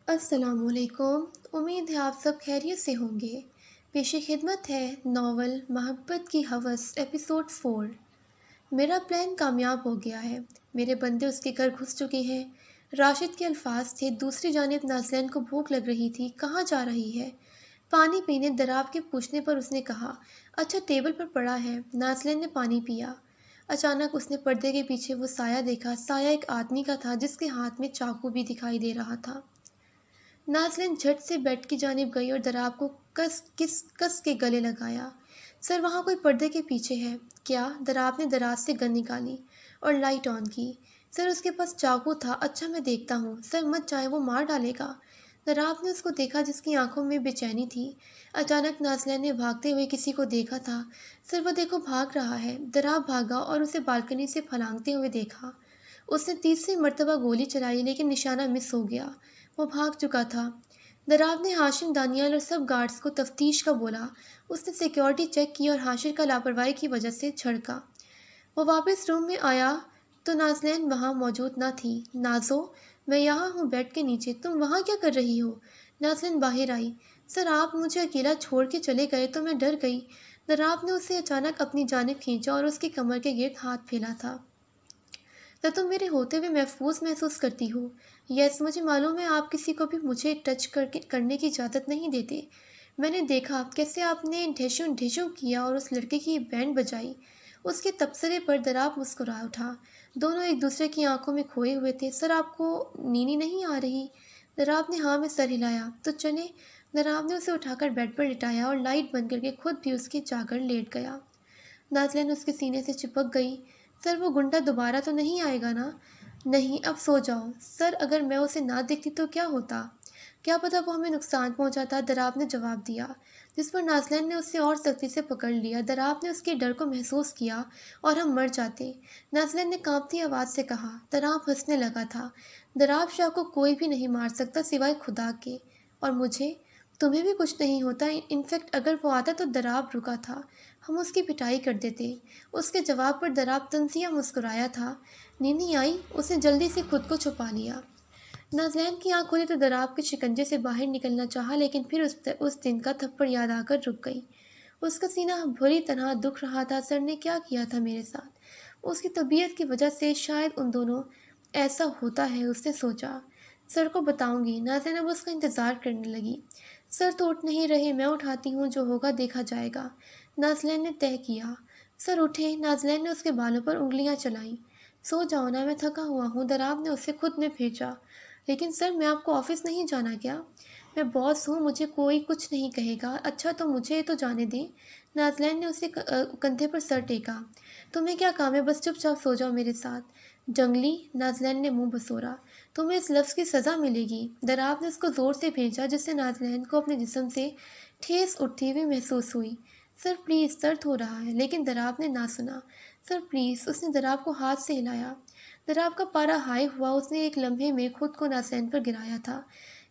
السلام علیکم۔ امید ہے آپ سب خیریت سے ہوں گے۔ پیش خدمت ہے ناول محبت کی ہوس ایپیسوڈ 4۔ میرا پلان کامیاب ہو گیا ہے۔ میرے بندے اس کے گھر گھس چکے ہیں۔ راشد کے الفاظ تھے۔ دوسری جانب نازلین کو بھوک لگ رہی تھی۔ کہاں جا رہی ہے؟ پانی پینے دراب کے پوچھنے پر اس نے کہا، اچھا ٹیبل پر پڑا ہے۔ نازلین نے پانی پیا۔ اچانک اس نے پردے کے پیچھے وہ سایہ دیکھا۔ سایہ ایک آدمی کا تھا جس کے ہاتھ میں چاقو بھی دکھائی دے رہا تھا۔ نازلین جھٹ سے بیڈ کی جانب گئی اور دراب کو کس کے گلے لگایا۔ سر وہاں کوئی پردے کے پیچھے ہے۔ کیا؟ دراب نے دراز سے گن نکالی اور لائٹ آن کی۔ سر اس کے پاس چاقو تھا۔ اچھا میں دیکھتا ہوں۔ سر مت جائیں، وہ مار ڈالے گا۔ دراب نے اس کو دیکھا جس کی آنکھوں میں بے چینی تھی۔ اچانک نازلین نے بھاگتے ہوئے کسی کو دیکھا تھا۔ سر وہ دیکھو بھاگ رہا ہے۔ دراب بھاگا اور اسے بالکنی سے پھلانگتے ہوئے دیکھا۔ اس نے تیسری مرتبہ گولی چلائی لیکن نشانہ مس ہو گیا۔ وہ بھاگ چکا تھا۔ دراب نے ہاشم، دانیال اور سب گارڈز کو تفتیش کا بولا۔ اس نے سیکیورٹی چیک کی اور ہاشم کا لاپرواہی کی وجہ سے جھڑکا۔ وہ واپس روم میں آیا تو نازلین وہاں موجود نہ تھی۔ نازو، میں یہاں ہوں بیڈ کے نیچے، تم وہاں کیا کر رہی ہو؟ نازلین باہر آئی۔ سر آپ مجھے اکیلا چھوڑ کے چلے گئے تو میں ڈر گئی۔ دراب نے اسے اچانک اپنی جانب کھینچا اور اس کی کمر کے گرد ہاتھ پھیلا تھا۔ تو تم میرے ہوتے ہوئے محفوظ محسوس کرتی ہو؟ یس، مجھے معلوم ہے آپ کسی کو بھی مجھے ٹچ کرنے کی اجازت نہیں دیتے۔ میں نے دیکھا کیسے آپ نے ڈھیشوں ڈھیشوں کیا اور اس لڑکے کی بینڈ بجائی۔ اس کے تبصرے پر دراب مسکرا اٹھا۔ دونوں ایک دوسرے کی آنکھوں میں کھوئے ہوئے تھے۔ سر آپ کو نیندی نہیں آ رہی؟ دراب نے ہاں میں سر ہلایا۔ تو چلے۔ دراب نے اسے اٹھا کر بیڈ پر لٹایا اور لائٹ بند کر کے خود بھی اس کی جا کر لیٹ گیا۔ نازلین اس کے سینے سے چپک گئی۔ سر وہ گنڈا دوبارہ تو نہیں آئے گا نا؟ نہیں، اب سو جاؤ۔ سر اگر میں اسے نہ دیکھتی تو کیا ہوتا؟ کیا پتہ وہ ہمیں نقصان پہنچاتا، دراب نے جواب دیا، جس پر نازلین نے اسے اور سختی سے پکڑ لیا۔ دراب نے اس کے ڈر کو محسوس کیا اور ہم مر جاتے، نازلین نے کانپتی آواز سے کہا۔ دراب ہنسنے لگا تھا۔ دراب شاہ کو کوئی بھی نہیں مار سکتا سوائے خدا کے، اور مجھے؟ تمہیں بھی کچھ نہیں ہوتا۔ انفیکٹ اگر وہ آتا تو دراب رکا تھا، ہم اس کی پٹائی کر دیتے۔ اس کے جواب پر دراب تنزیہ مسکرایا تھا۔ نیند نہیں آئی؟ اس نے جلدی سے خود کو چھپا لیا۔ نازلین کی آنکھ کھلی تو دراب کے شکنجے سے باہر نکلنا چاہا، لیکن پھر اس دن کا تھپڑ یاد آ کر رک گئی۔ اس کا سینہ بری طرح دکھ رہا تھا۔ سر نے کیا کیا تھا میرے ساتھ؟ اس کی طبیعت کی وجہ سے شاید ان دونوں ایسا ہوتا ہے، اس نے سوچا۔ سر کو بتاؤں گی۔ نازلین اب اس کا انتظار کرنے لگی۔ سر تو اٹھ نہیں رہے، میں اٹھاتی ہوں، جو ہوگا دیکھا جائے گا، نازلین نے طے کیا۔ سر اٹھے۔ نازلین نے اس کے بالوں پر انگلیاں چلائیں۔ سو جاؤ نا، میں تھکا ہوا ہوں، دراب نے اسے خود میں بھیجا۔ لیکن سر میں آپ کو آفس نہیں جانا کیا؟ میں باس ہوں، مجھے کوئی کچھ نہیں کہے گا۔ اچھا تو مجھے تو جانے دیں۔ نازلین نے اسے کندھے پر سر ٹیکا۔ تمہیں کیا کام ہے؟ بس چپ چاپ سو جاؤ میرے ساتھ۔ جنگلی، نازلین نے منہ بسورا، تمہیں اس لفظ کی سزا ملے گی۔ دراب نے اس کو زور سے بھیجا جس سے نازلین کو اپنے جسم سے ٹھیس اٹھتی ہوئی محسوس ہوئی۔ سر پلیز، درد ہو رہا ہے، لیکن دراب نے نہ سنا۔ سر پلیز، اس نے دراب کو ہاتھ سے ہلایا۔ دراب کا پارا ہائی ہوا۔ اس نے ایک لمحے میں خود کو نازلین پر گرایا تھا۔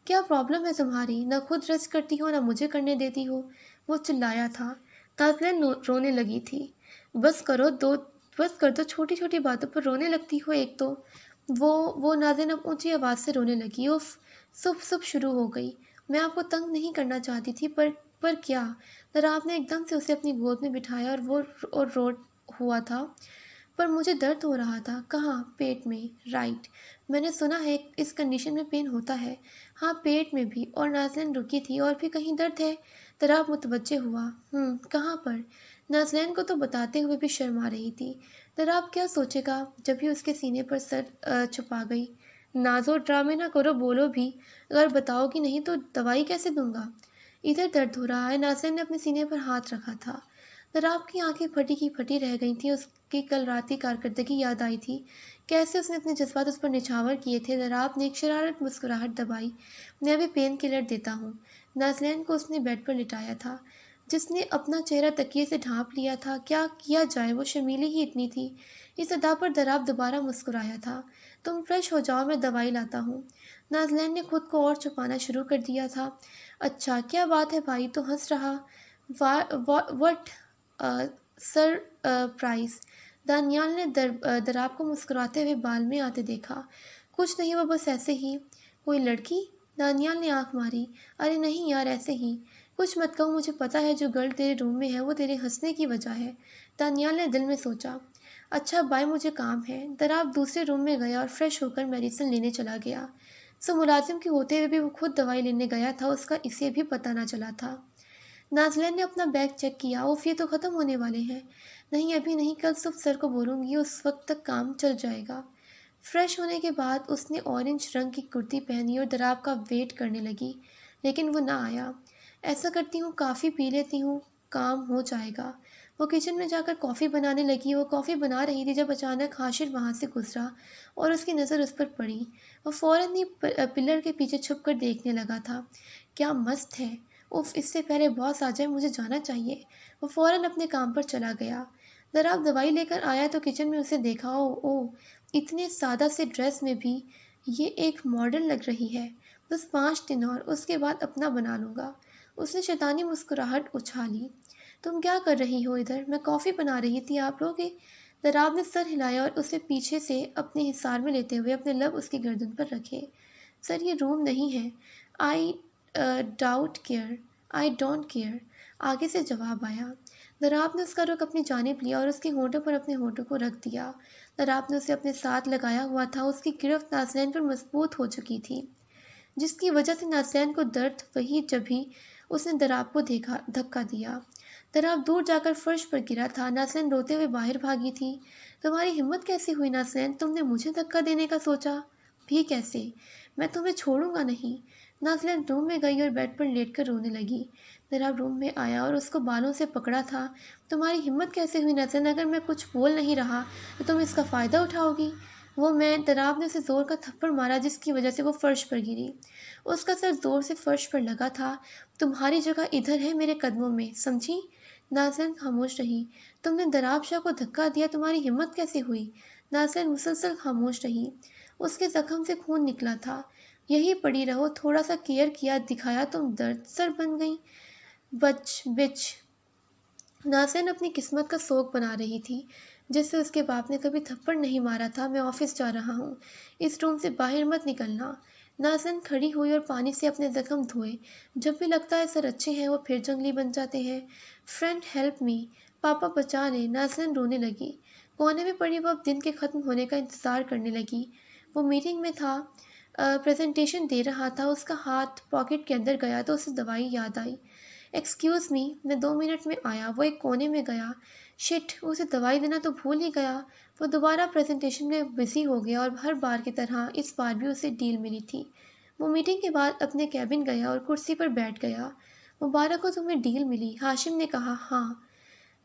کیا پرابلم ہے تمہاری؟ نہ خود ریسٹ کرتی ہو نہ مجھے کرنے دیتی ہو، وہ چلایا تھا۔ نازلین رونے لگی تھی۔ بس کر دو، چھوٹی چھوٹی باتوں پر رونے لگتی ہو ایک تو۔ وہ نازلین اب اونچی آواز سے رونے لگی۔ اف، سب شروع ہو گئی۔ میں آپ کو تنگ نہیں کرنا چاہتی تھی، پر کیا؟ دراب نے ایک دم سے اسے اپنی گود میں بٹھایا اور رو ہوا تھا۔ پر مجھے درد ہو رہا تھا۔ کہاں؟ پیٹ میں۔ رائٹ، میں نے سنا ہے اس کنڈیشن میں پین ہوتا ہے۔ ہاں، پیٹ میں بھی۔ اور نازلین رکی تھی۔ اور بھی کہیں درد ہے؟ دراب متوجہ ہوا۔ کہاں پر؟ نازلین کو تو بتاتے ہوئے بھی شرم آ رہی تھی۔ دراب کیا سوچے گا؟ جب ہی اس کے سینے پر سر چھپا گئی۔ نازو، ڈرامے نہ کرو، بولو بھی، اگر بتاؤ گی نہیں تو دوائی کیسے دوں گا؟ ادھر درد ہو رہا ہے۔ نازلین نے اپنے سینے پر ہاتھ رکھا تھا۔ دراب کی آنکھیں پھٹی کی پھٹی رہ گئی تھیں۔ اس کی کل رات کی کارکردگی یاد آئی تھی، کیسے اس نے اپنے جذبات اس پر نچھاور کیے تھے۔ دراب نے ایک شرارت مسکراہٹ دبائی۔ میں ابھی پین کلر دیتا ہوں۔ نازلین کو اس نے بیڈ پر لٹایا تھا، جس نے اپنا چہرہ تکیے سے ڈھانپ لیا تھا۔ کیا کیا جائے، وہ شرمیلی ہی اتنی تھی۔ اس ادا پر دراب دوبارہ مسکرایا تھا۔ تم فریش ہو جاؤ، میں دوائی لاتا ہوں۔ نازلین نے خود کو اور چھپانا شروع کر دیا تھا۔ اچھا کیا بات ہے بھائی، تو ہنس رہا؟ What surprise! دانیال نے دراب کو مسکراتے ہوئے بال میں آتے دیکھا۔ کچھ نہیں، وہ بس ایسے ہی۔ کوئی لڑکی؟ دانیال نے آنکھ ماری۔ ارے نہیں یار، ایسے ہی کچھ مت کہو، مجھے پتا ہے جو گرل تیرے روم میں ہے وہ تیرے ہنسنے کی وجہ ہے۔ دانیال نے دل میں سوچا۔ اچھا بائے، مجھے کام ہے۔ دراب دوسرے روم میں گیا اور فریش ہو کر میڈیسن لینے چلا گیا۔ ملازم کے ہوتے ہوئے بھی وہ خود دوائی لینے گیا تھا، اس کا اسے بھی پتہ نہ چلا تھا۔ نازلین نے اپنا بیگ چیک کیا۔ اوف، یہ تو ختم ہونے والے ہیں۔ نہیں ابھی نہیں، کل صبح سر کو بولوں گی، اس وقت تک کام چل جائے گا۔ فریش ہونے کے بعد اس نے اورنج رنگ کی کرتی پہنی اور دراب کا ویٹ کرنے لگی، لیکن وہ نہ آیا۔ ایسا کرتی ہوں کافی پی لیتی ہوں، کام ہو جائے گا۔ وہ کچن میں جا کر کافی بنانے لگی۔ وہ کافی بنا رہی تھی جب اچانک حاشر وہاں سے گزرا اور اس کی نظر اس پر پڑی۔ وہ فوراً ہی پلر کے پیچھے چھپ کر دیکھنے لگا تھا۔ کیا مست ہے! اف، اس سے پہلے باس آ جائے، مجھے جانا چاہیے۔ وہ فوراً اپنے کام پر چلا گیا۔ دراب دوائی لے کر آیا تو کچن میں اسے دیکھا۔ او اتنے سادہ سے ڈریس میں بھی یہ ایک ماڈل لگ رہی ہے۔ بس 5 دن اور اس کے بعد اپنا بنا لوں گا۔ اس نے شیطانی مسکراہٹ اچھالی۔ تم کیا کر رہی ہو ادھر؟ میں کافی بنا رہی تھی، آپ لوگ؟ دراب نے سر ہلایا اور اسے پیچھے سے اپنے حصار میں لیتے ہوئے اپنے لب اس کی گردن پر رکھے۔ سر یہ روم نہیں ہے۔ آئی ڈونٹ کیئر، آگے سے جواب آیا۔ دراب نے اس کا رخ اپنی جانب لیا اور اس کے ہونٹوں پر اپنے ہونٹوں کو رکھ دیا۔ دراب نے اسے اپنے ساتھ لگایا ہوا تھا۔ اس کی گرفت نازلین پر مضبوط ہو چکی تھی، جس کی وجہ سے نازلین کو درد وہی جبھی اس نے دراب کو دھکا دیا۔ دراب دور جا کر فرش پر گرا تھا۔ نازلین روتے ہوئے باہر بھاگی تھی۔ تمہاری ہمت کیسے ہوئی نازلین؟ تم نے مجھے دھکا دینے کا سوچا بھی کیسے؟ میں تمہیں چھوڑوں گا نہیں۔ نازلین روم میں گئی اور بیڈ پر لیٹ کر رونے لگی۔ دراب روم میں آیا اور اس کو بالوں سے پکڑا تھا۔ تمہاری ہمت کیسے ہوئی نازلین؟ اگر میں کچھ بول نہیں رہا تو تم اس کا فائدہ اٹھاؤ گی؟ دراب نے اسے زور کا تھپڑ مارا جس کی وجہ سے وہ فرش پر گری۔ اس کا سر زور سے فرش پر لگا تھا۔ تمہاری جگہ ادھر ہے، میرے قدموں میں، سمجھی؟ نازلین خاموش رہی۔ تم نے دراب شاہ کو دھکا دیا، تمہاری ہمت کیسے ہوئی؟ نازلین مسلسل خاموش رہی۔ اس کے زخم سے خون نکلا تھا۔ یہی پڑی رہو، تھوڑا سا کیئر کیا دکھایا تم درد سر بن گئی بچ۔ نازلین اپنی قسمت کا سوگ بنا رہی تھی جس سے اس کے باپ نے کبھی تھپڑ نہیں مارا تھا۔ میں آفس جا رہا ہوں، اس روم سے باہر مت نکلنا۔ نازلین کھڑی ہوئی اور پانی سے اپنے زخم دھوئے۔ جب بھی لگتا ہے سر اچھے ہیں وہ پھر جنگلی بن جاتے ہیں۔ فرینڈ ہیلپ می، پاپا بچا لیں۔ نازلین رونے لگی۔ کونے میں پڑی وہ اب دن کے ختم ہونے کا انتظار کرنے لگی۔ وہ میٹنگ میں تھا، پریزنٹیشن دے رہا تھا۔ اس کا ہاتھ پاکٹ کے اندر گیا تو اسے دوائی یاد آئی۔ ایکسکیوز می، میں 2 منٹ میں آیا۔ وہ ایک کونے میں گیا۔ شٹ، اسے دوائی دینا تو بھول ہی گیا۔ وہ دوبارہ پریزنٹیشن میں بزی ہو گیا اور ہر بار کی طرح اس بار بھی اسے ڈیل ملی تھی۔ وہ میٹنگ کے بعد اپنے کیبن گیا اور کرسی پر بیٹھ گیا۔ مبارک ہو، تمہیں ڈیل ملی، ہاشم نے کہا۔ ہاں۔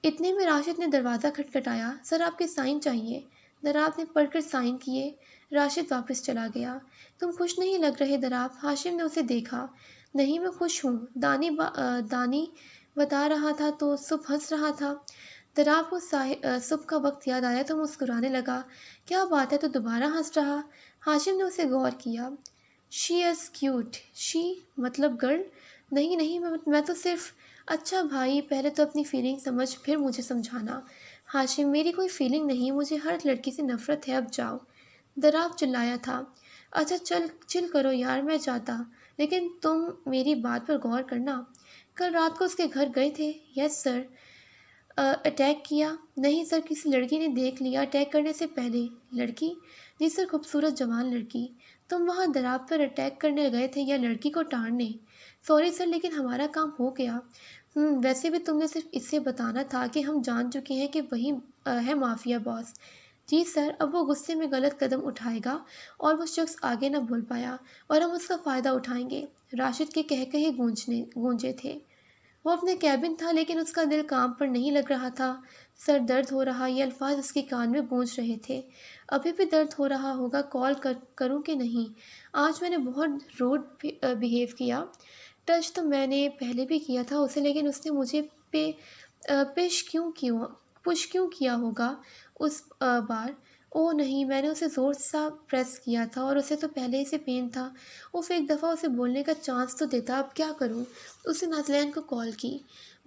اتنے میں راشد نے دروازہ کھٹکھٹایا۔ سر آپ کے سائن چاہیے۔ دراب نے پڑھ کر سائن کیے۔ راشد واپس چلا گیا۔ تم خوش نہیں لگ رہے دراب، ہاشم نے اسے دیکھا۔ نہیں میں خوش ہوں، دانی بتا رہا تھا تو صبح ہنس رہا تھا۔ دراب کو صبح کا وقت یاد آیا تو مسکرانے لگا۔ کیا بات ہے، تو دوبارہ ہنس رہا؟ ہاشم نے اسے غور کیا۔ شی از کیوٹ۔ شی مطلب گرل؟ نہیں میں تو صرف… اچھا بھائی، پہلے تو اپنی فیلنگ سمجھ پھر مجھے سمجھانا۔ ہاشم، میری کوئی فیلنگ نہیں، مجھے ہر لڑکی سے نفرت ہے، اب جاؤ۔ دراب چلایا تھا۔ اچھا چل کرو یار، میں جاتا، لیکن تم میری بات پر غور کرنا۔ کل رات کو اس کے گھر گئے تھے؟ یس سر۔ اٹیک کیا؟ نہیں سر، کسی لڑکی نے دیکھ لیا اٹیک کرنے سے پہلے۔ لڑکی؟ جی سر، خوبصورت جوان لڑکی۔ تم وہاں دراب پر اٹیک کرنے گئے تھے یا لڑکی کو ٹانڑنے؟ سوری سر، لیکن ہمارا کام ہو گیا۔ ویسے بھی تم نے صرف اس سے بتانا تھا کہ ہم جان چکے ہیں کہ وہی ہے مافیا باس۔ جی سر، اب وہ غصے میں غلط قدم اٹھائے گا اور وہ شخص آگے نہ بھول پایا اور ہم اس کا فائدہ اٹھائیں گے۔ راشد کے کہے گونجے تھے۔ وہ اپنے کیبن تھا لیکن اس کا دل کام پر نہیں لگ رہا تھا۔ سر درد ہو رہا، یہ الفاظ اس کے کان میں گونج رہے تھے۔ ابھی بھی درد ہو رہا ہوگا، کال کروں کہ نہیں؟ آج میں نے بہت روڈ بیہیو کیا۔ ٹچ تو میں نے پہلے بھی کیا تھا اسے، لیکن اس نے مجھے پش کیوں کیا ہوگا اس بار؟ اوہ نہیں، میں نے اسے زور سا پریس کیا تھا اور اسے تو پہلے ہی سے پین تھا۔ ایک دفعہ اسے بولنے کا چانس تو دیتا، اب کیا کروں؟ اس نے نازلین کو کال کی۔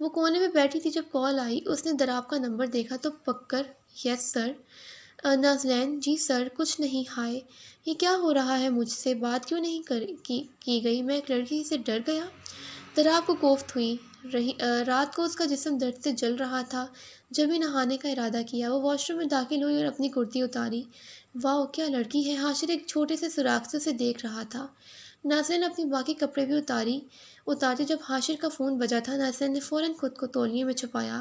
وہ کونے میں بیٹھی تھی جب کال آئی۔ اس نے دراب کا نمبر دیکھا تو پک کر یس سر۔ نازلین: جی سر، کچھ نہیں۔ ہائے، یہ کیا ہو رہا ہے؟ مجھ سے بات کیوں نہیں کی گئی؟ میں ایک لڑکی سے ڈر گیا۔ دراب کو کوفت ہوئی رات کو اس کا جسم درد سے جل رہا تھا۔ جب ہی نہانے کا ارادہ کیا، وہ واش روم میں داخل ہوئی اور اپنی کرتی اتاری۔ واؤ، کیا لڑکی ہے! حاشر ایک چھوٹے سے سوراخ سے اسے دیکھ رہا تھا۔ نازلین نے اپنی باقی کپڑے بھی اتارتے جب حاشر کا فون بجا تھا، نازلین نے فوراً خود کو تولیے میں چھپایا۔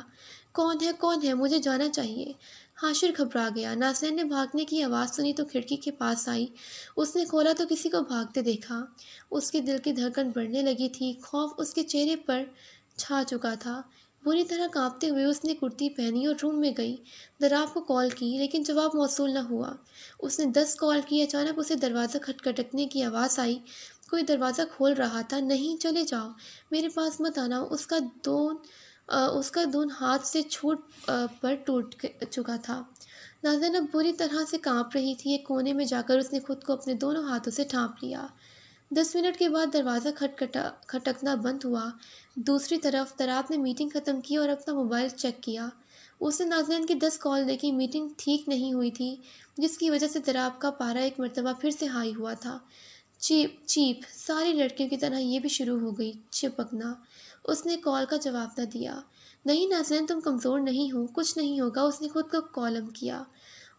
کون ہے؟ مجھے جانا چاہیے۔ حاشر گھبرا گیا۔ نازلین نے بھاگنے کی آواز سنی تو کھڑکی کے پاس آئی۔ اس نے کھولا تو کسی کو بھاگتے دیکھا۔ اس کے دل کی دھڑکن بڑھنے لگی تھی۔ خوف اس کے چہرے پر چھا چکا تھا۔ بری طرح کانپتے ہوئے اس نے کرتی پہنی اور روم میں گئی۔ دراب کو کال کی لیکن جواب موصول نہ ہوا۔ اس نے 10 کال کی۔ اچانک اسے دروازہ کھٹکھٹانے کی آواز آئی۔ کوئی دروازہ کھول رہا تھا۔ نہیں، چلے جاؤ، میرے پاس مت آنا۔ اس کا دون ہاتھ سے پر ٹوٹ چکا تھا۔ نازلین اب بری طرح سے کانپ رہی تھی۔ ایک کونے میں جا کر اس نے خود کو اپنے دونوں ہاتھوں سے ڈھانپ لیا۔ 10 منٹ کے بعد دروازہ کھٹکنا بند ہوا۔ دوسری طرف دراب نے میٹنگ ختم کی اور اپنا موبائل چیک کیا۔ اس نے نازلین کی 10 کال دیکھی۔ میٹنگ ٹھیک نہیں ہوئی تھی، جس کی وجہ سے دراب کا پارا ایک مرتبہ پھر سے ہائی ہوا تھا۔ چیپ ساری لڑکیوں کی طرح یہ بھی شروع ہو گئی چپکنا۔ اس نے کال کا جواب نہ دیا۔ نہیں نازلین، تم کمزور نہیں ہو، کچھ نہیں ہوگا۔ اس نے خود کو کالم کیا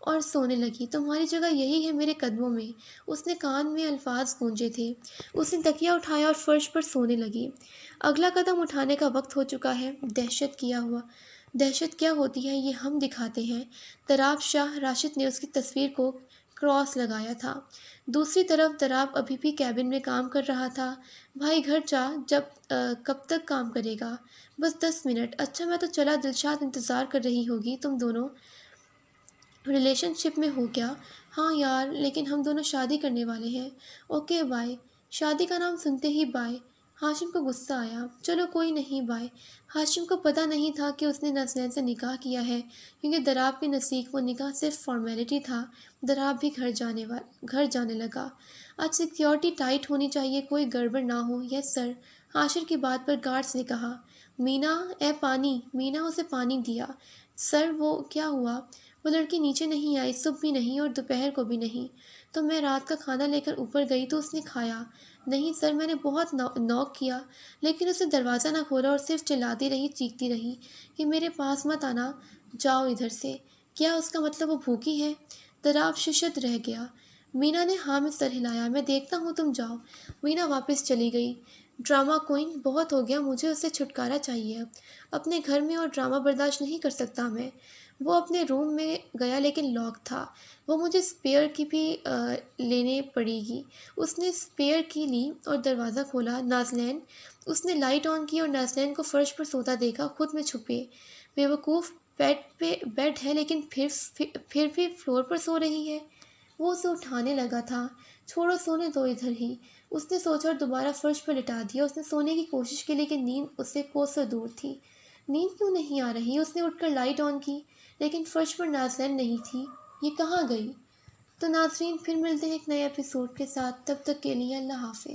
اور سونے لگی۔ تمہاری جگہ یہی ہے، میرے قدموں میں۔ اس نے کان میں الفاظ گونجے تھے۔ اس نے تکیہ اٹھایا اور فرش پر سونے لگی۔ اگلا قدم اٹھانے کا وقت ہو چکا ہے۔ دہشت کیا ہوتی ہے یہ ہم دکھاتے ہیں۔ دراب شاہ راشد نے اس کی تصویر کو کراس لگایا تھا۔ دوسری طرف دراب ابھی بھی کیبن میں کام کر رہا تھا۔ بھائی گھر جا، کب تک کام کرے گا؟ بس 10 منٹ۔ اچھا میں تو چلا، دلشاد انتظار کر رہی ہوگی۔ تم دونوں ریلیشن شپ میں ہو کیا؟ ہاں یار، لیکن ہم دونوں شادی کرنے والے ہیں۔ Okay bye. شادی کا نام سنتے ہی بائے۔ ہاشم کو غصہ آیا۔ چلو کوئی نہیں، بائے۔ ہاشم کو پتہ نہیں تھا کہ اس نے نازلین سے نکاح کیا ہے، کیونکہ دراب کے نزدیک وہ نکاح صرف فارمیلٹی تھا۔ دراب بھی گھر جانے لگا۔ آج سیکیورٹی ٹائٹ ہونی چاہیے، کوئی گڑبڑ نہ ہو۔ یس سر۔ حاشر کی بات پر گارڈز نے کہا۔ مینا، اے پانی۔ مینا اسے پانی دیا۔ سر وہ کیا ہوا؟ وہ لڑکی نیچے نہیں آئی، صبح بھی نہیں اور دوپہر کو بھی نہیں۔ تو میں رات کا کھانا لے کر اوپر گئی تو اس نے کھایا۔ نہیں سر، میں نے بہت نوک کیا، لیکن اس نے دروازہ نہ کھولا اور صرف چلاتی رہی، چیختی رہی کہ میرے پاس مت آنا، جاؤ ادھر سے۔ کیا اس کا مطلب وہ بھوکی ہے؟ دراب ششد رہ گیا۔ مینا نے ہاں میں سر ہلایا۔ میں دیکھتا ہوں، تم جاؤ۔ مینا واپس چلی گئی۔ ڈرامہ کوئن، بہت ہو گیا، مجھے اس سے چھٹکارا چاہیے اب۔ اپنے گھر میں اور ڈرامہ برداشت نہیں کر سکتا میں۔ وہ اپنے روم میں گیا لیکن لاک تھا۔ وہ مجھے اسپیئر کی بھی لینے پڑے گی۔ اس نے اسپیئر کی لی اور دروازہ کھولا۔ نازلین۔ اس نے لائٹ آن کی اور نازلین کو فرش پر سوتا دیکھا۔ خود میں چھپے بیوقوف، بیڈ ہے لیکن پھر بھی فلور پر سو رہی ہے۔ وہ اسے اٹھانے لگا تھا۔ چھوڑو، سونے دو ادھر ہی، اس نے سوچا اور دوبارہ فرش پر لٹا دیا۔ اس نے سونے کی کوشش کی لیکن نیند اس سے کوسوں دور تھی۔ نیند کیوں نہیں آ رہی؟ اس نے اٹھ کر لائٹ آن کی لیکن فرش پر نازلین نہیں تھی۔ یہ کہاں گئی؟ تو ناظرین، پھر ملتے ہیں ایک نئے ایپیسوڈ کے ساتھ۔ تب تک کے لیے اللہ حافظ۔